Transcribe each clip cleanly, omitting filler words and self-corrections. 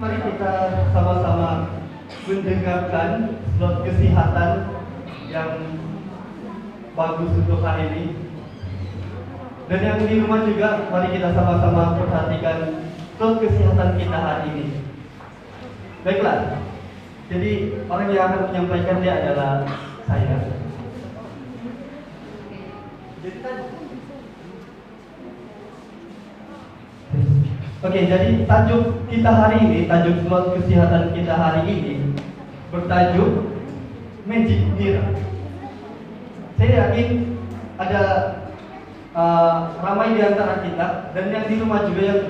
Mari kita sama-sama mendengarkan slot kesehatan yang bagus untuk hari ini. Dan yang di rumah juga, mari kita sama-sama perhatikan slot kesehatan kita hari ini. Baiklah, jadi orang yang akan menyampaikan dia adalah saya. Oke, jadi tajuk kita hari ini, tajuk slot kesehatan kita hari ini bertajuk Magic Mirror. Saya yakin ada ramai di antara kita dan yang di rumah juga yang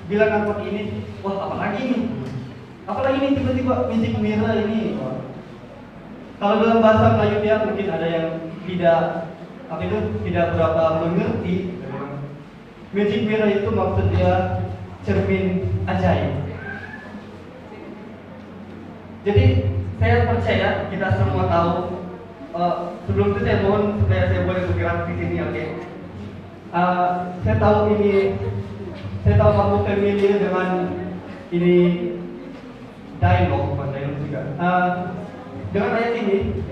bilang apa ini, wah apalagi ini, apalagi ini tiba-tiba Magic Mirror ini. Wah. Kalau dalam bahasa Melayu dia mungkin ada yang tidak berapa mengerti. Magic Mirror itu maksudnya cermin ajaib. Jadi saya percaya kita semua tahu. Sebelum itu saya mohon supaya saya boleh bergerak di sini, oke? Saya tahu kamu familiar dengan ini dialog, bukan dialog juga. Dengan ayat ini,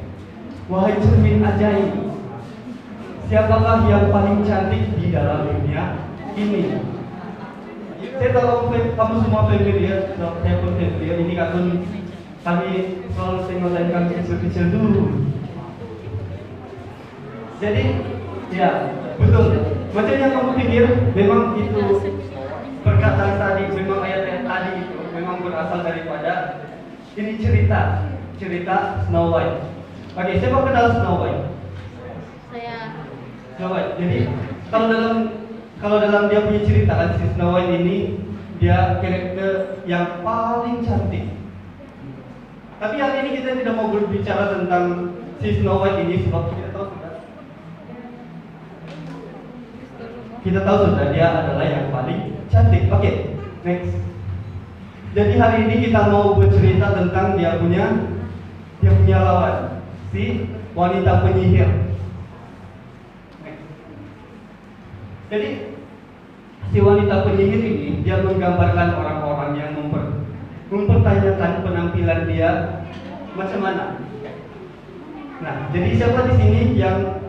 wahai cermin ajaib, siapakah yang paling cantik di dalam dunia ini? Saya tahu kamu semua familiar, saya pun familiar. Ini kartun kami selalu tengok kecil-kecil dulu. Jadi, ya betul. Macam yang kamu pikir, memang itu perkataan tadi, memang ayat-ayat tadi itu memang berasal daripada ini cerita Snow White. Oke, siapa kenal Snow White? Saya. Snow White. Jadi kalau dalam dia punya cerita kan, si Snow White ini dia karakter yang paling cantik. Tapi hari ini kita tidak mau berbicara tentang si Snow White ini sebab kita tahu sudah dia adalah yang paling cantik. Oke, next. Jadi hari ini kita mau bercerita tentang dia punya lawan, si wanita penyihir. Next. Jadi si wanita penyihir ini dia menggambarkan orang-orang yang mempertanyakan penampilan dia macam mana. Nah, jadi siapa di sini yang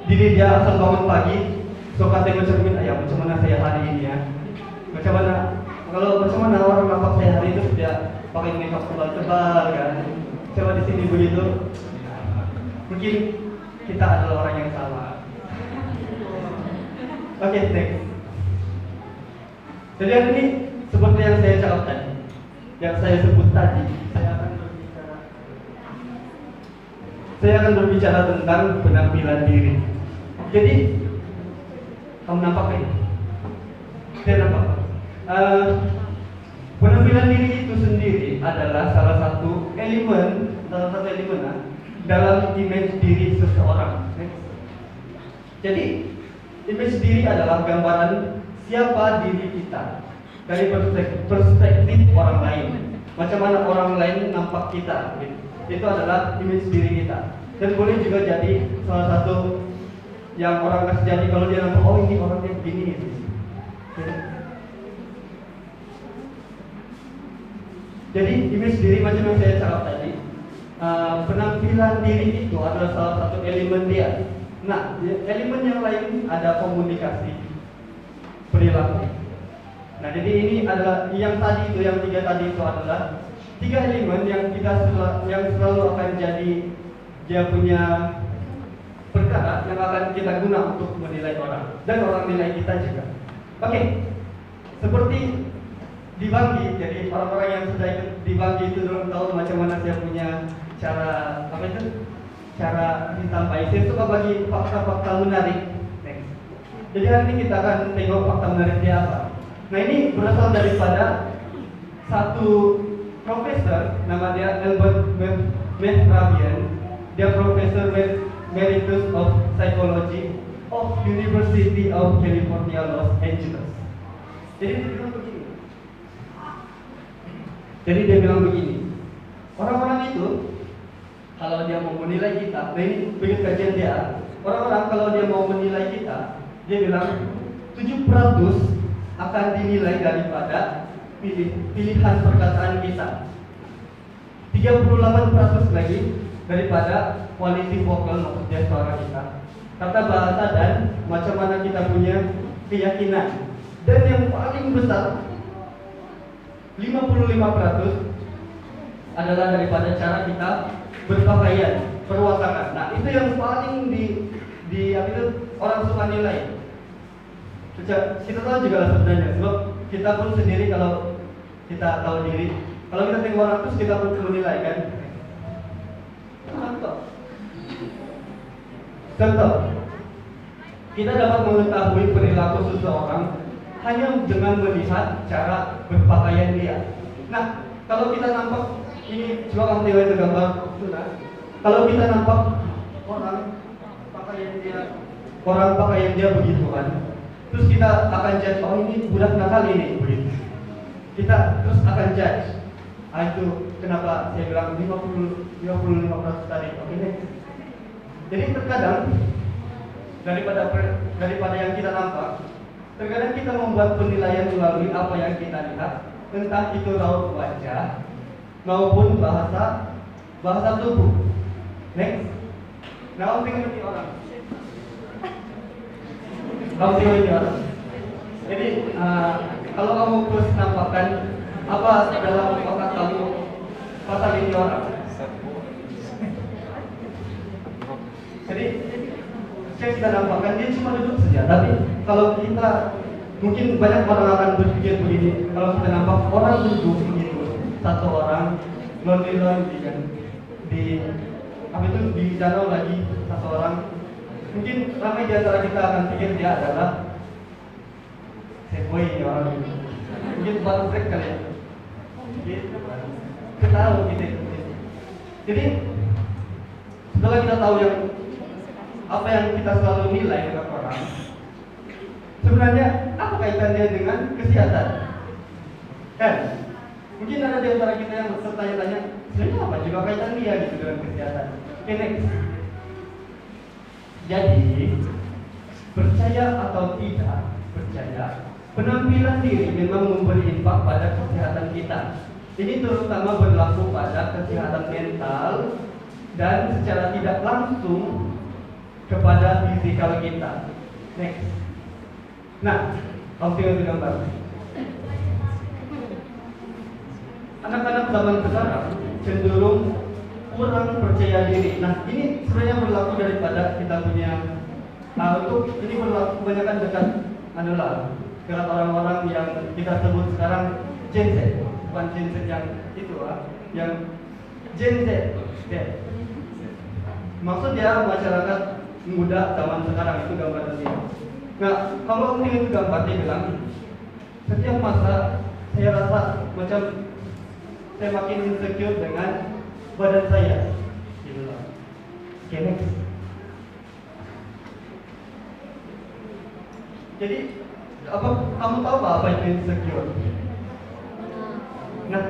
diri dia asal bangun pagi suka tengok cermin, ayah macam mana saya hari ini ya? Macam mana orang nampak saya hari itu dia pakai makeup tebal kan? Coba di sini begitu. Mungkin kita adalah orang yang sama. Oke, next. Jadi hari ini seperti yang saya cakap tadi, yang saya sebut tadi, saya akan berbicara tentang penampilan diri. Jadi kamu nampak ini? Saya nampak. Penampilan diri itu sendiri adalah salah satu elemen dalam image diri seseorang. Jadi image diri adalah gambaran siapa diri kita dari perspektif orang lain. Macam mana orang lain nampak kita, gitu. Itu adalah image diri kita. Dan boleh juga jadi salah satu yang orang kasih jadi kalau dia nampak, oh ini orangnya begini gitu. Jadi image diri macam yang saya cakap tadi, penampilan diri itu adalah salah satu elemen dia. Nah, elemen yang lain ada komunikasi, perilaku. Nah, jadi ini adalah yang tiga tadi itu adalah tiga elemen yang selalu akan jadi dia punya perkara yang akan kita guna untuk menilai orang dan orang nilai kita juga. Oke, seperti di Banggi, jadi orang-orang yang sudah ikut di Banggi itu belum tahu macam mana saya punya cara disampaikan. Saya suka bagi fakta-fakta menarik. Next. Jadi hari ini kita akan tengok fakta menarik dia apa. Nah, ini berasal daripada satu profesor, nama dia Albert Mehrabian. Dia profesor Emeritus of Psychology of University of California, Los Angeles. Jadi dia bilang begini, orang-orang itu kalau dia mau menilai kita, nah ini begitu kajian dia, orang-orang kalau dia mau menilai kita, dia bilang 7% akan dinilai daripada pilihan perkataan kita. 38% lagi daripada quality vocal, maksudnya suara kita, tata bahasa dan macam mana kita punya keyakinan. Dan yang paling besar 55% adalah daripada cara kita berpakaian, perwatangan. Nah, itu yang paling apa itu orang suka nilai. Kita tahu juga lah sebenarnya, sebab kita pun sendiri kalau kita tahu diri, kalau kita tengok orang terus kita pun menilai kan. Contoh, kita dapat mengetahui perilaku seseorang hanya dengan melihat cara berpakaian dia. Nah, kalau kita nampak ini, coba kamu tengok itu gambar sudah. Kalau kita nampak orang pakaian dia begitu kan, terus kita akan judge, oh ini budak nakal ini begitu. Kita terus akan judge. Itu kenapa saya bilang 55% tadi. Oke deh. Jadi terkadang daripada yang kita nampak, terkadang kita membuat penilaian melalui apa yang kita lihat, entah itu raut wajah maupun bahasa tubuh. Next. Nah, kamu tengok ini orang. Jadi kalau kamu terus nampakkan apa dalam otak kamu pasal ini orang. Jadi kita nampakkan dia cuma duduk saja, tapi kalau kita, mungkin banyak orang akan berpikir begini, kalau kita nampak orang duduk begitu, satu orang lonely kan di apa itu di danau lagi satu orang, mungkin ramai di antara kita akan pikir dia adalah boy orang ini, mungkin baru break kali ya, kita tahu gitu. Jadi setelah kita tahu yang apa yang kita selalu nilai dengan orang, sebenarnya apa kaitannya dengan kesehatan? Kan? Mungkin ada di antara kita yang bertanya-tanya, sebenarnya apa juga kaitan dia gitu dengan kesehatan? Oke, next. Jadi, percaya atau tidak percaya, penampilan diri memang memberi impak pada kesehatan kita. Ini terutama berlaku pada kesehatan mental dan secara tidak langsung kepada fisikal kita. Next. Nah, kamu tengok gambar. Anak-anak zaman sekarang cenderung kurang percaya diri. Nah, ini sebenarnya berlaku daripada kita punya untuk ini berlaku kebanyakan dekat dekat orang-orang yang kita sebut sekarang Gen Z, bukan Gen Z yang itu yang Gen Z. Maksudnya masyarakat muda zaman sekarang itu gambar ini. Nah, kalau ini gambar dia bilang, setiap masa saya rasa macam saya makin insecure dengan badan saya. Oke, next. Jadi kamu tahu apa itu insecure? Nah,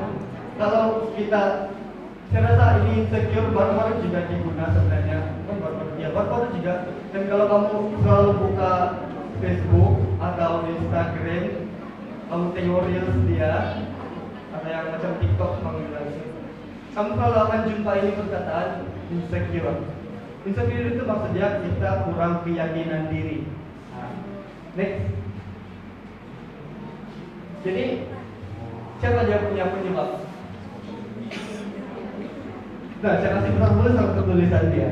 kalau saya rasa ini insecure baru-baru juga diguna sebenarnya. Baru-baru juga. Dan kalau kamu selalu buka Facebook atau Instagram, kamu tengok reels dia, ada yang macam TikTok kamu selalu akan jumpa ini perkataan insecure. Insecure itu maksudnya kita kurang keyakinan diri. Next. Jadi siapa dia punya penyebab? Nah, saya kasih pesan sama tulisan dia.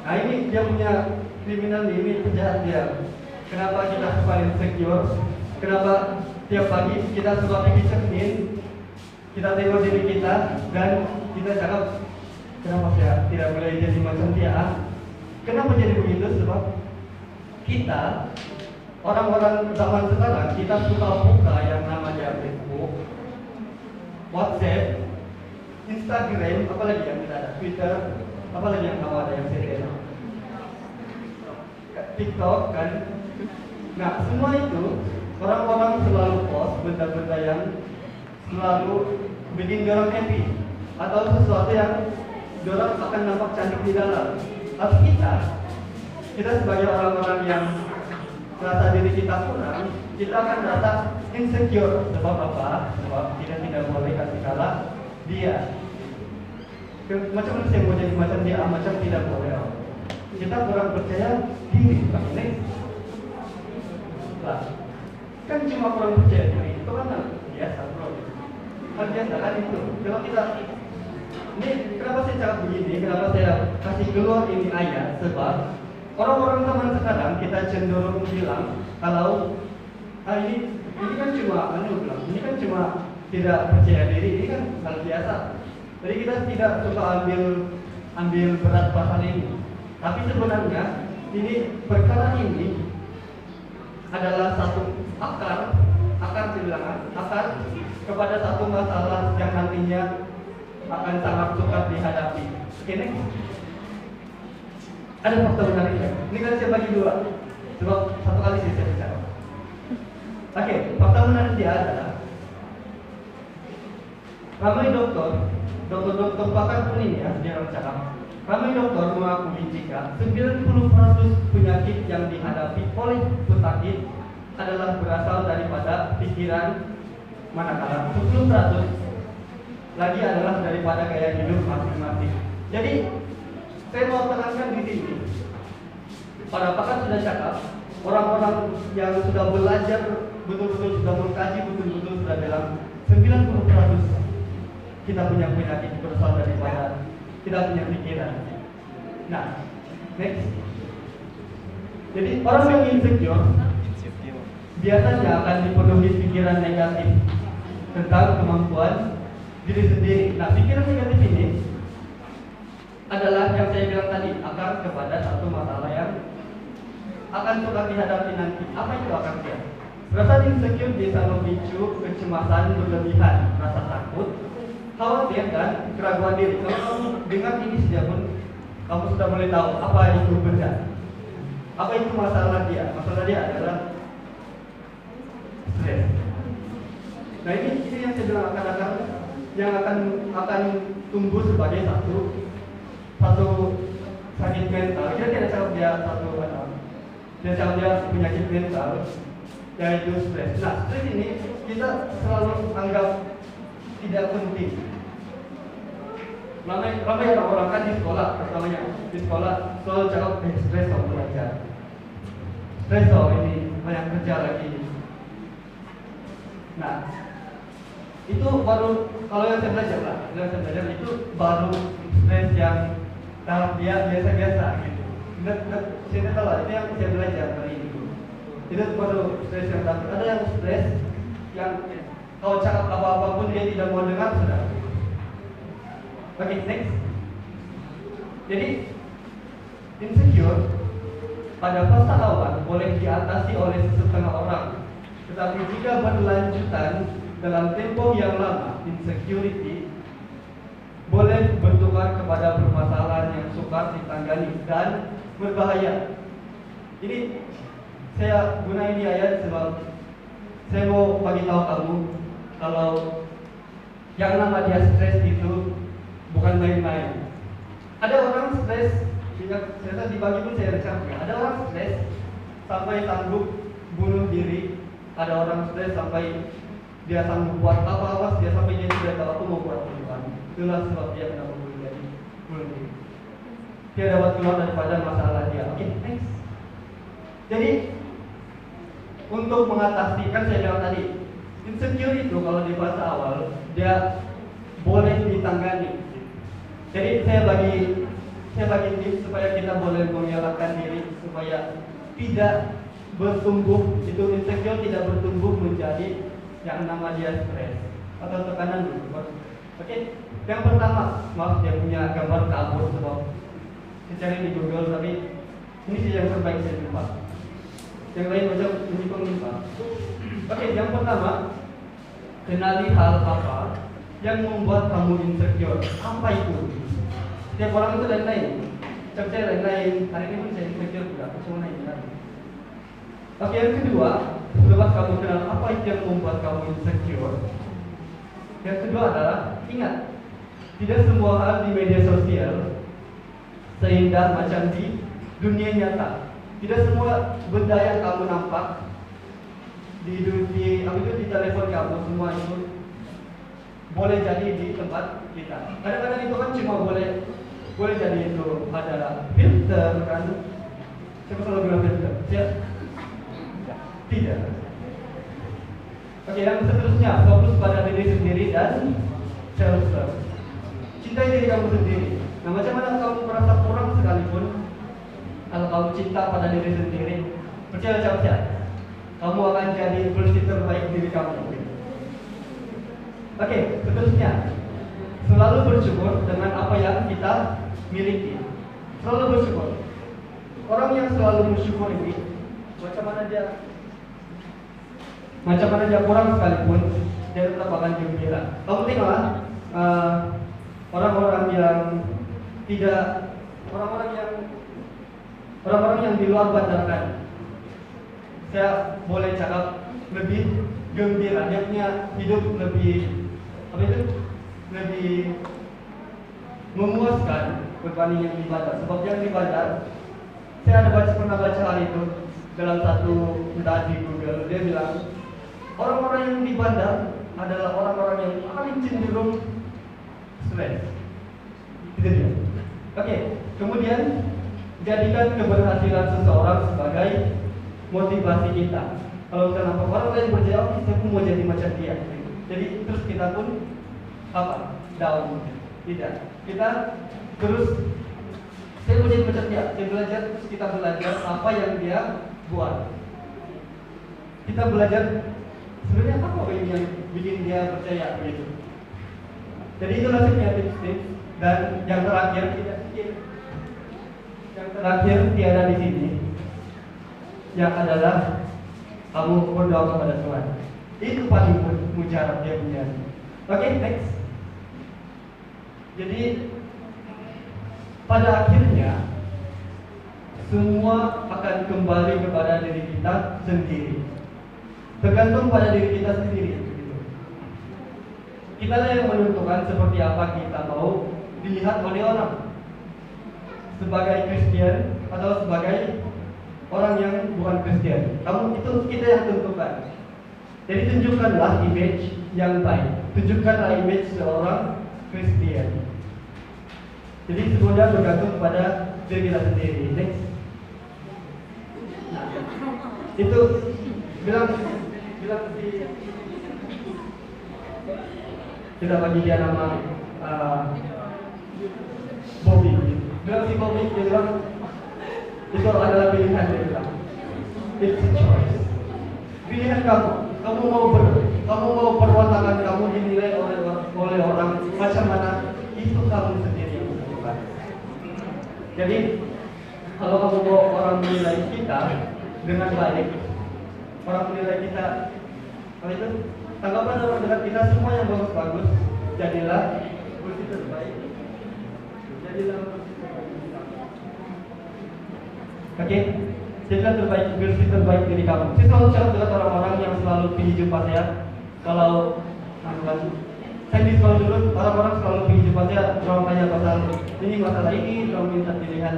Nah, ini dia punya kriminal ini, penjahat dia. Kenapa kita suka insecure? Kenapa tiap pagi kita suka pergi cermin? Kita tengok diri kita dan kita cakap, kenapa saya tidak boleh jadi macam dia? Kenapa jadi begitu? Sebab kita orang-orang zaman sekarang kita suka buka yang namanya Facebook, WhatsApp, Instagram, apalagi yang kita ada, Twitter, apalagi yang kamu ada yang saya TikTok kan. Nah, semua itu orang-orang selalu post benda-benda yang selalu bikin orang happy atau sesuatu yang orang akan nampak cantik di dalam. Tapi kita sebagai orang-orang yang merasa diri kita kurang, kita akan merasa insecure. Sebab apa? Sebab kita tidak boleh kasih kalah dia. Macam mana saya mau jadi macam dia? Macam tidak boleh. Kita kurang percaya diri. Next. Lah, kan cuma kurang percaya diri. Itu kan biasa bro. Hal biasa kan itu. Kalau kita ini kenapa saya cakap begini? Kenapa saya kasih keluar ini ayat? Sebab orang-orang zaman sekarang kita cenderung bilang kalau ini kan cuma ini kan cuma tidak percaya diri, ini kan hal biasa. Jadi kita tidak suka ambil berat pasal ini. Tapi sebenarnya ini perkara ini adalah satu akar kepada satu masalah yang nantinya akan sangat sukar dihadapi. Oke, next. Ada fakta menarik ya? Ini kan saya bagi dua, sebab satu kali saya bicara. Oke, fakta menarik dia adalah ramai dokter pakar pun ini ya, dia orang cakap. Ramai dokter mengakui jika 90% penyakit yang dihadapi oleh pesakit adalah berasal daripada pikiran, manakala 10% lagi adalah daripada gaya hidup masing-masing. Jadi saya mau tekankan di sini, para pakar sudah cakap, orang-orang yang sudah belajar betul-betul, sudah mengkaji betul-betul, sudah bilang 90% kita punya penyakit berasal daripada tidak punya pikiran. Nah, next. Jadi orang yang insecure biasanya akan dipenuhi pikiran negatif tentang kemampuan diri sendiri. Nah, pikiran negatif ini adalah yang saya bilang tadi, akar kepada satu masalah yang akan suka dihadapi nanti. Apa itu akarnya? Rasa insecure bisa memicu kecemasan berlebihan, rasa takut, khawatir, dan keraguan diri. Kalau kamu dengar ini saja pun, kamu sudah mulai tahu apa itu benda. Apa itu masalah dia? Masalah dia adalah stres. Nah ini yang saya bilang akan yang akan tumbuh sebagai satu sakit mental. Dia tidak cakap dia dia cakap dia penyakit mental, yaitu stres. Nah stres ini kita selalu anggap tidak penting. Ramai orang-orang kan di sekolah, pertamanya di sekolah selalu cakap stres kalau belajar, stres ini banyak kerja lagi. Nah itu baru kalau yang saya belajar itu baru stres yang tahap dia biasa-biasa gitu. Saya tahu lah, itu yang saya belajar kali ini. Itu baru stres yang tahap. Ada yang stres yang kalau cakap apa-apa pun dia tidak mau dengar sudah. Oke, next. Jadi insecure pada fase awal boleh diatasi oleh setengah orang, tetapi jika berlanjutan dalam tempo yang lama, insecurity boleh bertukar kepada permasalahan yang sukar ditangani dan berbahaya. Ini saya guna ini ayat sebab saya mau bagi tahu kamu kalau yang nama dia stres itu bukan main-main. Ada orang stres, saya dibagi pun saya recap ya. Ada orang stres sampai sanggup bunuh diri. Ada orang stres sampai dia sanggup buat apa-apa, dia sampai dia tidak tahu apa mau buat kehidupan. Itulah sebab dia kenapa bunuh diri. Dia dapat keluar daripada masalah dia. Oke, next. Jadi untuk mengatasi, kan saya bilang tadi, insecure itu kalau di fase awal dia boleh ditangani. Jadi saya bagi tips supaya kita boleh mengelakkan diri supaya tidak bertumbuh, itu insecure tidak bertumbuh menjadi yang nama dia stres atau tekanan dulu. Oke, yang pertama, maaf dia punya gambar kabur sebab saya cari di Google tapi ini sih yang terbaik saya jumpa. Yang lain macam ini lupa. Oke, yang pertama, kenali hal apa yang membuat kamu insecure. Apa itu? Setiap orang itu lain-lain. Saya lain-lain. Hari ini pun saya insecure juga. Semua ini. Oke, yang kedua, setelah kamu kenal apa itu yang membuat kamu insecure. Yang kedua adalah ingat, tidak semua hal di media sosial seindah macam di dunia nyata. Tidak semua benda yang kamu nampak di telepon kamu semua itu boleh jadi di tempat kita. Kadang-kadang itu kan cuma boleh jadi itu ada filter kan. Siapa selalu bilang filter? Tidak. Oke, yang seterusnya fokus pada diri sendiri dan self-love. Cintai diri kamu sendiri. Nah, macam mana kamu merasa kurang sekalipun, kalau kamu cinta pada diri sendiri, percaya, kamu akan jadi versi terbaik diri kamu. Oke, seterusnya, selalu bersyukur dengan apa yang kita miliki. Selalu bersyukur. Orang yang selalu bersyukur ini, macam mana dia kurang sekalipun, dia tetap akan gembira. Kamu tengoklah orang-orang yang di luar bandar kan, saya boleh cakap lebih gembira, dia punya hidup lebih memuaskan berbanding yang di bandar. Sebab yang di bandar, saya pernah baca hari itu dalam satu entah di Google, dia bilang orang-orang yang di bandar adalah orang-orang yang paling cenderung stres. Itu dia. Oke, kemudian jadikan keberhasilan seseorang sebagai motivasi kita. Kalau kita nampak orang lain berjaya, kita pun mau jadi macam dia. Jadi terus kita pun down. Tidak. Kita terus saya mau jadi macam dia. Saya belajar, terus kita belajar apa yang dia buat. Kita belajar sebenarnya apa yang bikin dia percaya begitu. Jadi itulah sebenarnya tips-tips. Dan yang terakhir tiada di sini, yang adalah kamu berdoa kepada Tuhan. Itu paling mujarab dia punya. Oke, next. Jadi pada akhirnya semua akan kembali kepada diri kita sendiri. Tergantung pada diri kita sendiri. Kita lah yang menentukan seperti apa kita mau dilihat oleh orang, sebagai Kristen atau sebagai orang yang bukan Kristen. Itu kita yang tentukan. Jadi tunjukkanlah image yang baik, tunjukkanlah image seorang Kristen. Jadi semuanya bergantung pada diri kita sendiri. Next. Itu bilang kita bagi dia nama Bobby. Bilang si Bobby, dia bilang itu adalah pilihan dia bilang. It's a choice. Pilihan kamu. Kamu mau perwatangan kamu dinilai oleh orang macam mana, itu kamu sendiri yang menentukan. Jadi kalau kamu mau orang menilai kita dengan baik, orang menilai kita, kalau itu tanggapan orang dekat kita semua yang bagus-bagus, jadilah versi terbaik. Oke, jadilah versi terbaik diri kamu. Saya selalu cakap dengan orang-orang yang selalu pergi jumpa saya. Kalau saya di sekolah dulu, orang-orang selalu pergi jumpa saya, orang tanya masalah ini, orang minta pilihan,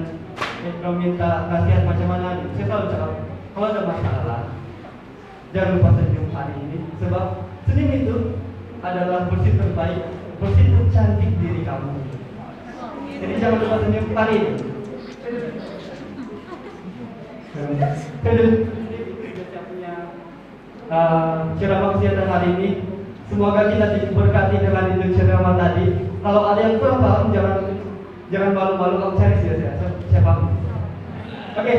orang minta nasihat macam mana. Saya selalu cakap, kalau ada masalah, jangan lupa senyum hari ini, sebab senyum itu adalah versi terbaik, versi tercantik diri kamu. Jadi jangan lupa senyum hari ini. Saya punya ceramah kesehatan hari ini. Semoga kita diberkati dengan itu ceramah tadi. Kalau ada yang kurang paham, jangan malu-malu, kamu cari saya paham. Oke.